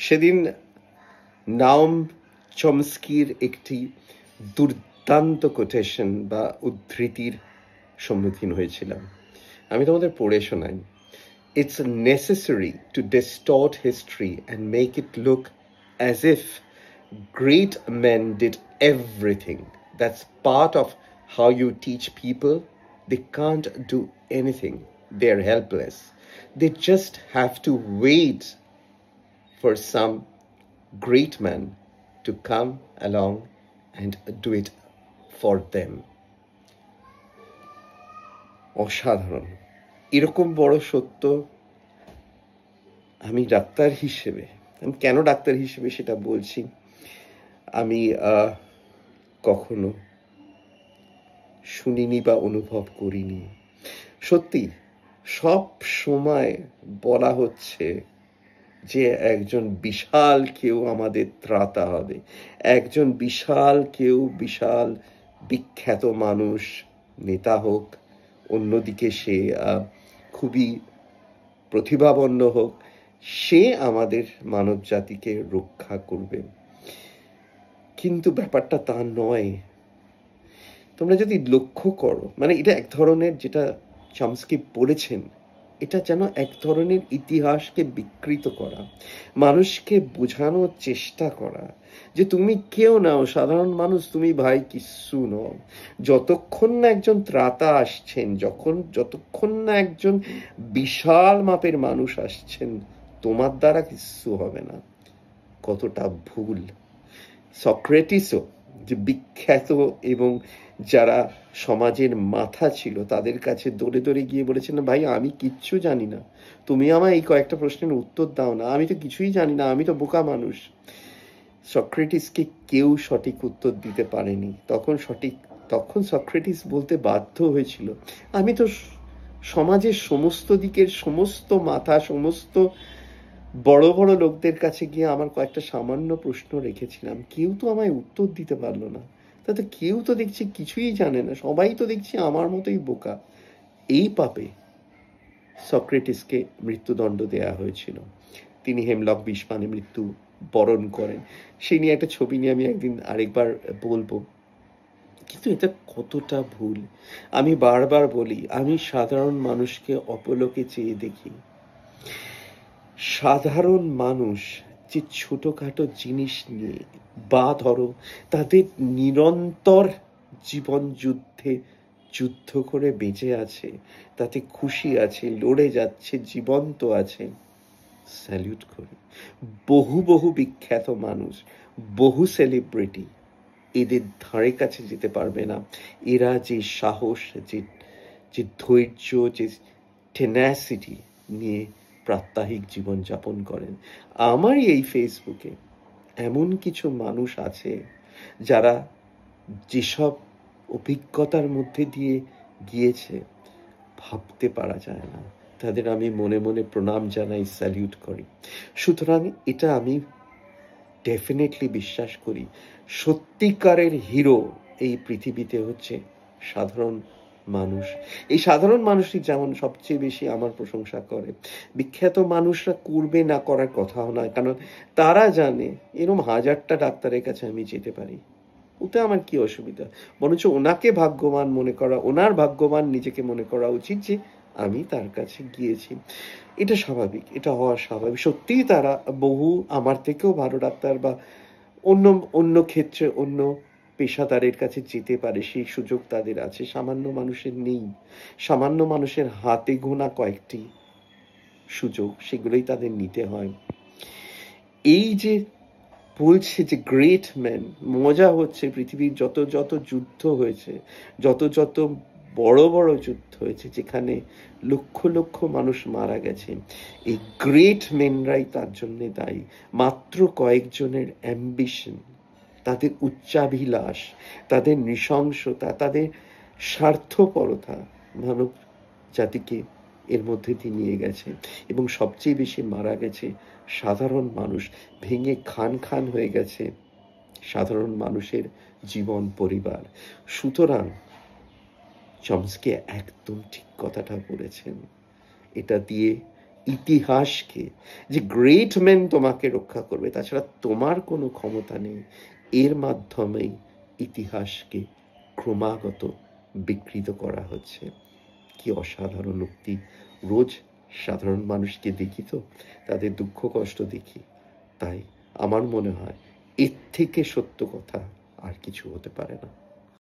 সেদিন নাওম চমস্কির একটি দুর্দান্ত কোটেশন বা উদ্ধৃতির সম্মুখীন হয়েছিলাম। আমি তোমাদের পড়ে শোনাই। It's necessary to distort history and make it look as if great men did everything. That's part of how you teach people. They can't do anything. They're helpless. They just have to wait for some great man to come along and do it for them. অসাধারণ। এরকম বড় সত্য আমি doctor হিসেবে, আমি কেন doctor হিসেবে সেটা বলছি, আমি কখনো শুনিনি বা অনুভব করিনি। সত্যি সব সময় বলা হচ্ছে যে একজন বিশাল কেউ আমাদের ত্রাতা হবে, একজন বিশাল কেউ, বিশাল বিখ্যাত মানুষ, নেতা হোক, অন্যদিকে সে খুবই প্রতিভাবন্য হোক, সে আমাদের মানব জাতিকে রক্ষা করবে। কিন্তু ব্যাপারটা তা নয়। তোমরা যদি লক্ষ্য করো, মানে এটা এক ধরনের, যেটা চমস্কি বলেছেন, এটা যেন এক ধরনের ইতিহাসকে বিকৃত করা, মানুষকে বোঝানোর চেষ্টা করা যে তুমি কেউ নাও, সাধারণ মানুষ, তুমি ভাই কিচ্ছু নও। যতক্ষণ না একজন ত্রাতা আসছেন, যতক্ষণ না একজন বিশাল মাপের মানুষ আসছেন, তোমার দ্বারা কিচ্ছু হবে না। কতটা ভুল। সক্রেটিসও, যে বিখ্যাত এবং যারা সমাজের মাথা ছিল, তাদের কাছে দৌড়ে দৌড়ে গিয়ে বলেছেন, ভাই আমি কিচ্ছু জানি না, তুমি আমায় এই কয়েকটা প্রশ্নের উত্তর দাও না, আমি তো কিছুই জানি না, আমি তো বোকা মানুষ। সক্রেটিসকে কেউ সঠিক উত্তর দিতে পারেনি। তখন সক্রেটিস বলতে বাধ্য হয়েছিল, আমি তো সমাজের সমস্ত দিকের সমস্ত মাথা, সমস্ত বড় বড় লোকদের কাছে গিয়ে আমার কয়েকটা সামান্য প্রশ্ন রেখেছিলাম, কেউ তো আমায় উত্তর দিতে পারলো না। তাতে কেউ তো দেখছি কিছুই জানে না, সবাই তো দেখছি আমার মতোই বোকা। এই পাপে সক্রেটিসকে মৃত্যুদণ্ড দেয়া হয়েছিল। তিনি হেমলক বিষ পানে মৃত্যু বরণ করেন। সেই নিয়ে একটা ছবি নিয়ে আমি একদিন আরেকবার বলবো। কিন্তু এটা কতটা ভুল। আমি বারবার বলি, আমি সাধারণ মানুষকে অপলোকে চেয়ে দেখি। সাধারণ মানুষ যে ছোটখাটো জিনিস নিয়ে, বা ধরো তাদের নিরন্তর জীবন যুদ্ধ করে বেঁচে আছে, তাতে খুশি আছে, লড়ে যাচ্ছে, জীবন্ত আছে, স্যালিউট করি। বহু বিখ্যাত মানুষ, বহু সেলিব্রিটি এদের ধারে কাছে যেতে পারবে না। এরা যে সাহস, যে ধৈর্য, যে টেনাসিটি নিয়ে প্রাত্যহিক জীবন যাপন করেন। আমারই এই ফেসবুকে এমন কিছু মানুষ আছে যারা যেসব অভিজ্ঞতার মধ্যে দিয়ে গিয়েছে ভাবতে পারা যায় না। তাদের আমি মনে মনে প্রণাম জানাই, স্যালিউট করি। সুতরাং এটা আমি ডেফিনেটলি বিশ্বাস করি, সত্যিকারের হিরো এই পৃথিবীতে হচ্ছে সাধারণ মানুষ। এই সাধারণ মানুষই যেমন সবচেয়ে বেশি আমার প্রশংসা করে। বিখ্যাত মানুষরা করবে না করার কথাও নয়, কারণ তারা জানে এরকম হাজারটা ডাক্তারের কাছে আমি যেতে পারি, ওতে আমার কি অসুবিধা। বরঞ্চ ওনাকে ভাগ্যবান মনে করা, ওনার ভাগ্যবান নিজেকে মনে করা উচিত যে আমি তার কাছে গিয়েছি। এটা স্বাভাবিক, এটা হওয়া স্বাভাবিক। সত্যিই তারা বহু আমার থেকেও ভালো ডাক্তার বা অন্য ক্ষেত্রে অন্য পেশাদারের কাছে যেতে পারে, সেই সুযোগ তাদের আছে। সামান্য মানুষের নেই। সামান্য মানুষের হাতে গোনা কয়েকটি সুযোগ, সেগুলোই তাদের নিতে হয়। এই যে বলছে যে গ্রেট ম্যান, মজা হচ্ছে পৃথিবীর যত যুদ্ধ হয়েছে, যত বড় যুদ্ধ হয়েছে, যেখানে লক্ষ লক্ষ মানুষ মারা গেছে, এই গ্রেট মেনরাই তার জন্য দায়ী। মাত্র কয়েকজনের অ্যাম্বিশন, তাদের উচ্চাভিলাষ, তাদের নৃশংসতা, তাদের স্বার্থপরতা মানব জাতিকে এর মধ্যে দিয়ে নিয়ে গেছে। এবং সবচেয়ে বেশি মারা গেছে সাধারণ মানুষ, ভেঙে খান হয়ে গেছে সাধারণ মানুষের জীবন, পরিবার। সুতরাং চমস্কি একদম ঠিক কথাটা বলেছেন। এটা দিয়ে ইতিহাসকে, যে গ্রেট মেন তোমাকে রক্ষা করবে, তাছাড়া তোমার কোনো ক্ষমতা নেই, এর মাধ্যমেই ইতিহাসকে ক্রমাগত বিকৃত করা হচ্ছে। কি অসাধারণ উক্তি! রোজ সাধারণ মানুষকে দেখি তো, তাদের দুঃখ কষ্ট দেখি, তাই আমার মনে হয় এর থেকে সত্য কথা আর কিছু হতে পারে না।